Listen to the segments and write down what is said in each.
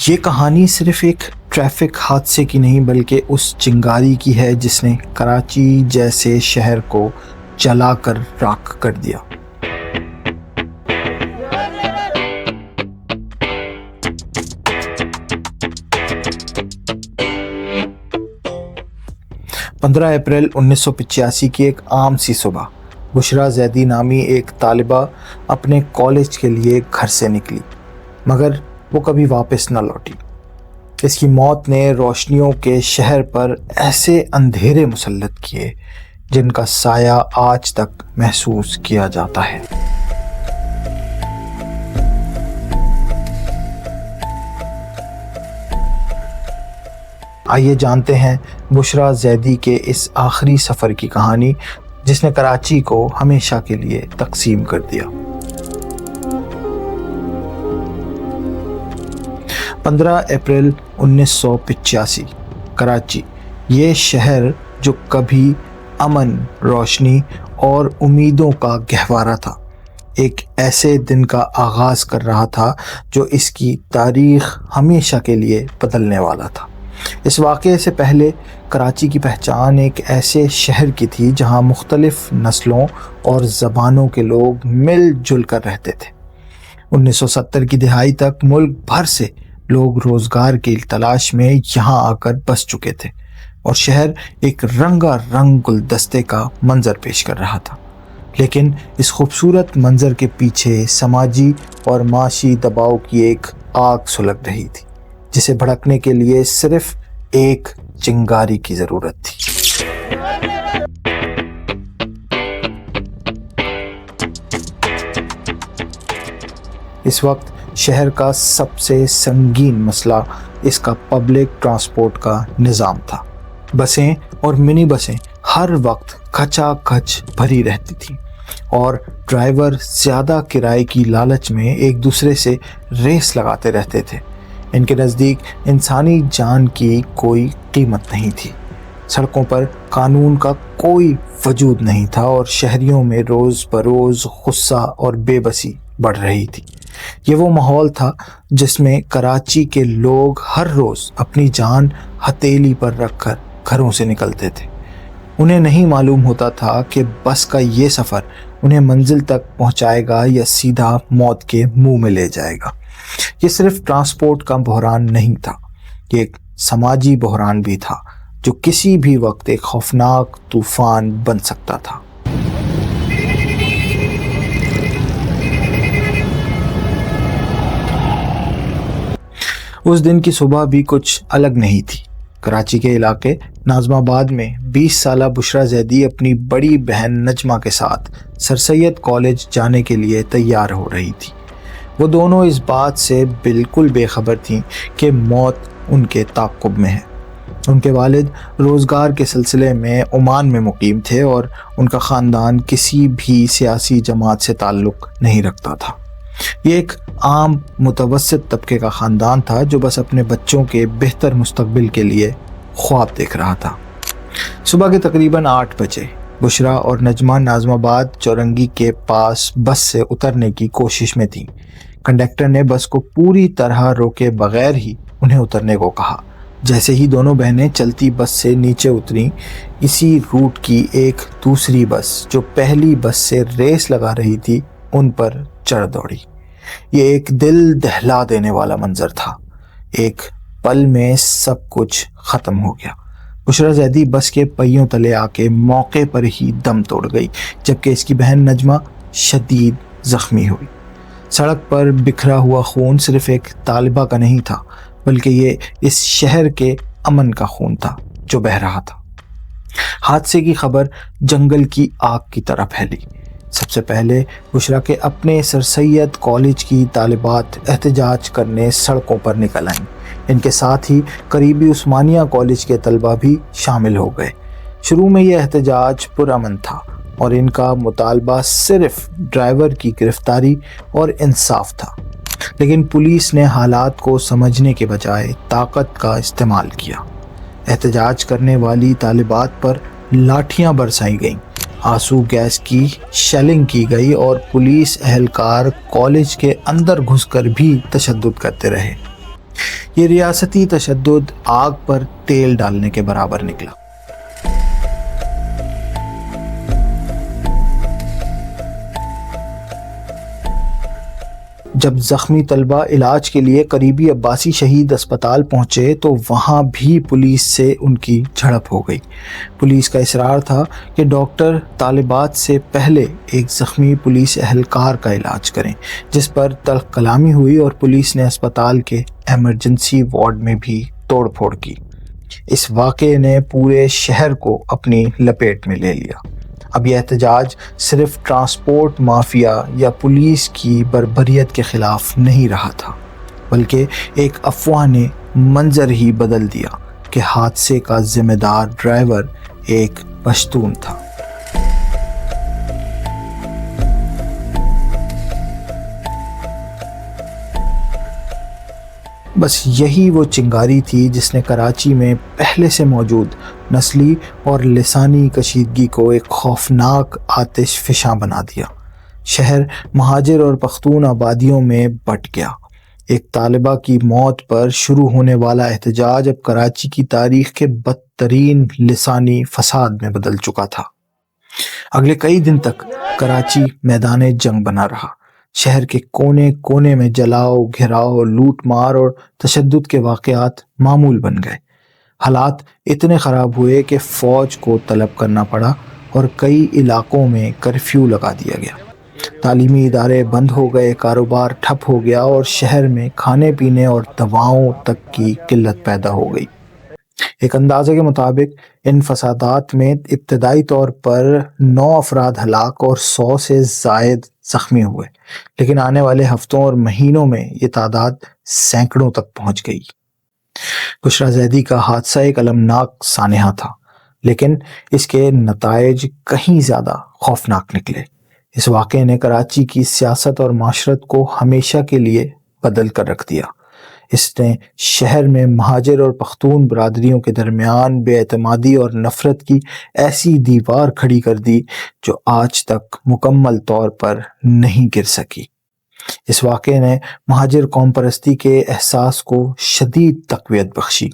یہ کہانی صرف ایک ٹریفک حادثے کی نہیں بلکہ اس چنگاری کی ہے جس نے کراچی جیسے شہر کو جلا کر راکھ کر دیا۔ اپریل 1985 کی ایک عام سی صبح بشریٰ زیدی نامی ایک طالبہ اپنے کالج کے لیے گھر سے نکلی، مگر وہ کبھی واپس نہ لوٹی۔ اس کی موت نے روشنیوں کے شہر پر ایسے اندھیرے مسلط کیے جن کا سایہ آج تک محسوس کیا جاتا ہے۔ آئیے جانتے ہیں بشریٰ زیدی کے اس آخری سفر کی کہانی جس نے کراچی کو ہمیشہ کے لیے تقسیم کر دیا۔ 15 اپریل 1985 کراچی، یہ شہر جو کبھی امن، روشنی اور امیدوں کا گہوارہ تھا، ایک ایسے دن کا آغاز کر رہا تھا جو اس کی تاریخ ہمیشہ کے لیے بدلنے والا تھا۔ اس واقعے سے پہلے کراچی کی پہچان ایک ایسے شہر کی تھی جہاں مختلف نسلوں اور زبانوں کے لوگ مل جل کر رہتے تھے۔ 1970 کی دہائی تک ملک بھر سے لوگ روزگار کی تلاش میں یہاں آ کر بس چکے تھے اور شہر ایک رنگا رنگ گلدستے کا منظر پیش کر رہا تھا۔ لیکن اس خوبصورت منظر کے پیچھے سماجی اور معاشی دباؤ کی ایک آگ سلگ رہی تھی جسے بھڑکنے کے لیے صرف ایک چنگاری کی ضرورت تھی۔ اس وقت شہر کا سب سے سنگین مسئلہ اس کا پبلک ٹرانسپورٹ کا نظام تھا۔ بسیں اور منی بسیں ہر وقت کھچا کھچ بھری رہتی تھیں اور ڈرائیور زیادہ کرائے کی لالچ میں ایک دوسرے سے ریس لگاتے رہتے تھے۔ ان کے نزدیک انسانی جان کی کوئی قیمت نہیں تھی، سڑکوں پر قانون کا کوئی وجود نہیں تھا اور شہریوں میں روز بروز غصہ اور بے بسی بڑھ رہی تھی۔ یہ وہ ماحول تھا جس میں کراچی کے لوگ ہر روز اپنی جان ہتھیلی پر رکھ کر گھروں سے نکلتے تھے۔ انہیں نہیں معلوم ہوتا تھا کہ بس کا یہ سفر انہیں منزل تک پہنچائے گا یا سیدھا موت کے منہ میں لے جائے گا۔ یہ صرف ٹرانسپورٹ کا بحران نہیں تھا، یہ ایک سماجی بحران بھی تھا جو کسی بھی وقت ایک خوفناک طوفان بن سکتا تھا۔ اس دن کی صبح بھی کچھ الگ نہیں تھی۔ کراچی کے علاقے ناظم آباد میں 20 سالہ بشریٰ زیدی اپنی بڑی بہن نجمہ کے ساتھ سر سید کالج جانے کے لیے تیار ہو رہی تھی۔ وہ دونوں اس بات سے بالکل بے خبر تھیں کہ موت ان کے تعاقب میں ہے۔ ان کے والد روزگار کے سلسلے میں عمان میں مقیم تھے اور ان کا خاندان کسی بھی سیاسی جماعت سے تعلق نہیں رکھتا تھا۔ یہ ایک عام متوسط طبقے کا خاندان تھا جو بس اپنے بچوں کے بہتر مستقبل کے لیے خواب دیکھ رہا تھا۔ صبح کے تقریباً 8 بجے بشریٰ اور نجمہ ناظم آباد چورنگی کے پاس بس سے اترنے کی کوشش میں تھیں۔ کنڈکٹر نے بس کو پوری طرح روکے بغیر ہی انہیں اترنے کو کہا۔ جیسے ہی دونوں بہنیں چلتی بس سے نیچے اتریں، اسی روٹ کی ایک دوسری بس جو پہلی بس سے ریس لگا رہی تھی ان پر چڑھ دوڑی۔ یہ ایک دل دہلا دینے والا منظر تھا۔ ایک پل میں سب کچھ ختم ہو گیا۔ بشریٰ زیدی بس کے پہیوں تلے آ کے موقع پر ہی دم توڑ گئی جبکہ اس کی بہن نجمہ شدید زخمی ہوئی۔ سڑک پر بکھرا ہوا خون صرف ایک طالبہ کا نہیں تھا بلکہ یہ اس شہر کے امن کا خون تھا جو بہہ رہا تھا۔ حادثے کی خبر جنگل کی آگ کی طرح پھیلی۔ سب سے پہلے بشریٰ کے اپنے سر سید کالج کی طالبات احتجاج کرنے سڑکوں پر نکل آئیں۔ ان کے ساتھ ہی قریبی عثمانیہ کالج کے طلبہ بھی شامل ہو گئے۔ شروع میں یہ احتجاج پرامن تھا اور ان کا مطالبہ صرف ڈرائیور کی گرفتاری اور انصاف تھا، لیکن پولیس نے حالات کو سمجھنے کے بجائے طاقت کا استعمال کیا۔ احتجاج کرنے والی طالبات پر لاٹھیاں برسائی گئیں، آنسو گیس کی شیلنگ کی گئی اور پولیس اہلکار کالج کے اندر گھس کر بھی تشدد کرتے رہے۔ یہ ریاستی تشدد آگ پر تیل ڈالنے کے برابر نکلا۔ جب زخمی طلبہ علاج کے لیے قریبی عباسی شہید اسپتال پہنچے تو وہاں بھی پولیس سے ان کی جھڑپ ہو گئی۔ پولیس کا اصرار تھا کہ ڈاکٹر طالبات سے پہلے ایک زخمی پولیس اہلکار کا علاج کریں، جس پر تلخ کلامی ہوئی اور پولیس نے اسپتال کے ایمرجنسی وارڈ میں بھی توڑ پھوڑ کی۔ اس واقعے نے پورے شہر کو اپنی لپیٹ میں لے لیا۔ اب یہ احتجاج صرف ٹرانسپورٹ مافیا یا پولیس کی بربریت کے خلاف نہیں رہا تھا، بلکہ ایک افواہ نے منظر ہی بدل دیا کہ حادثے کا ذمہ دار ڈرائیور ایک پشتون تھا۔ بس یہی وہ چنگاری تھی جس نے کراچی میں پہلے سے موجود نسلی اور لسانی کشیدگی کو ایک خوفناک آتش فشاں بنا دیا۔ شہر مہاجر اور پختون آبادیوں میں بٹ گیا۔ ایک طالبہ کی موت پر شروع ہونے والا احتجاج اب کراچی کی تاریخ کے بدترین لسانی فساد میں بدل چکا تھا۔ اگلے کئی دن تک کراچی میدان جنگ بنا رہا۔ شہر کے کونے کونے میں جلاؤ، گھراؤ، لوٹ مار اور تشدد کے واقعات معمول بن گئے۔ حالات اتنے خراب ہوئے کہ فوج کو طلب کرنا پڑا اور کئی علاقوں میں کرفیو لگا دیا گیا۔ تعلیمی ادارے بند ہو گئے، کاروبار ٹھپ ہو گیا اور شہر میں کھانے پینے اور دواؤں تک کی قلت پیدا ہو گئی۔ ایک اندازے کے مطابق ان فسادات میں ابتدائی طور پر 9 افراد ہلاک اور 100 سے زائد زخمی ہوئے، لیکن آنے والے ہفتوں اور مہینوں میں یہ تعداد سینکڑوں تک پہنچ گئی۔ بشرا زیدی کا حادثہ ایک المناک سانحہ تھا، لیکن اس کے نتائج کہیں زیادہ خوفناک نکلے۔ اس واقعے نے کراچی کی سیاست اور معاشرت کو ہمیشہ کے لیے بدل کر رکھ دیا۔ اس نے شہر میں مہاجر اور پختون برادریوں کے درمیان بے اعتمادی اور نفرت کی ایسی دیوار کھڑی کر دی جو آج تک مکمل طور پر نہیں گر سکی۔ اس واقعے نے مہاجر قوم پرستی کے احساس کو شدید تقویت بخشی۔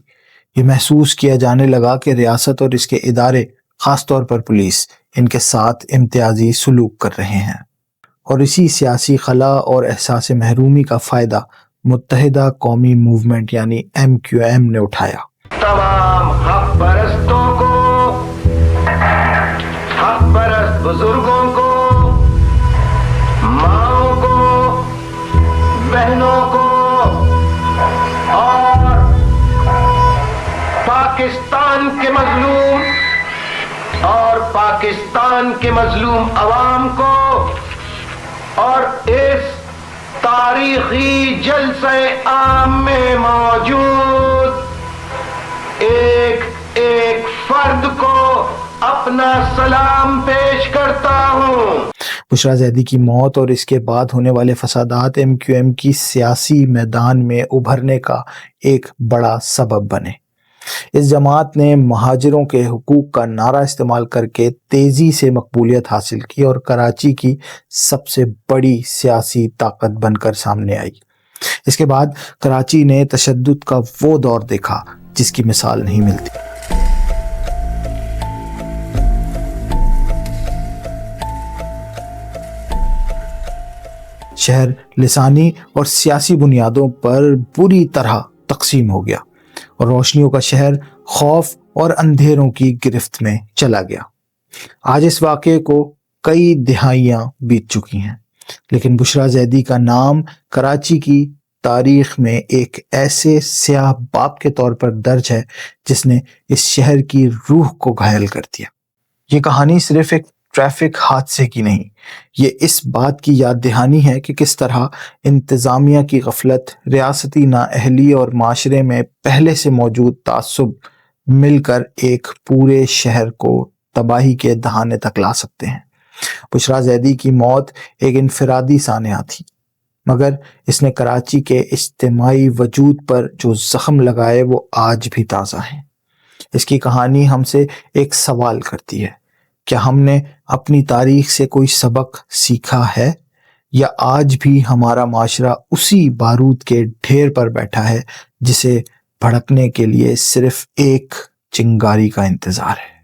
یہ محسوس کیا جانے لگا کہ ریاست اور اس کے ادارے، خاص طور پر پولیس، ان کے ساتھ امتیازی سلوک کر رہے ہیں، اور اسی سیاسی خلا اور احساس محرومی کا فائدہ متحدہ قومی موومنٹ یعنی MQM نے اٹھایا۔ تمام حق پرستوں کو، حق پرست بزرگوں کو، ماؤں کو، بہنوں کو اور پاکستان کے مظلوم عوام کو اور اس تاریخی جلسہ عام میں موجود ایک ایک فرد کو اپنا سلام پیش کرتا ہوں۔ بشرا زیدی کی موت اور اس کے بعد ہونے والے فسادات MQM کی سیاسی میدان میں ابھرنے کا ایک بڑا سبب بنے۔ اس جماعت نے مہاجروں کے حقوق کا نعرہ استعمال کر کے تیزی سے مقبولیت حاصل کی اور کراچی کی سب سے بڑی سیاسی طاقت بن کر سامنے آئی۔ اس کے بعد کراچی نے تشدد کا وہ دور دیکھا جس کی مثال نہیں ملتی۔ شہر لسانی اور سیاسی بنیادوں پر بری طرح تقسیم ہو گیا اور روشنیوں کا شہر خوف اور اندھیروں کی گرفت میں چلا گیا۔ آج اس واقعے کو کئی دہائیاں بیت چکی ہیں، لیکن بشرا زیدی کا نام کراچی کی تاریخ میں ایک ایسے سیاہ باب کے طور پر درج ہے جس نے اس شہر کی روح کو گھائل کر دیا۔ یہ کہانی صرف ایک ٹریفک حادثے کی نہیں، یہ اس بات کی یاد دہانی ہے کہ کس طرح انتظامیہ کی غفلت، ریاستی نااہلی اور معاشرے میں پہلے سے موجود تعصب مل کر ایک پورے شہر کو تباہی کے دہانے تک لا سکتے ہیں۔ بشرا زیدی کی موت ایک انفرادی سانحہ تھی، مگر اس نے کراچی کے اجتماعی وجود پر جو زخم لگائے وہ آج بھی تازہ ہیں۔ اس کی کہانی ہم سے ایک سوال کرتی ہے: کیا ہم نے اپنی تاریخ سے کوئی سبق سیکھا ہے، یا آج بھی ہمارا معاشرہ اسی بارود کے ڈھیر پر بیٹھا ہے جسے بھڑکنے کے لیے صرف ایک چنگاری کا انتظار ہے۔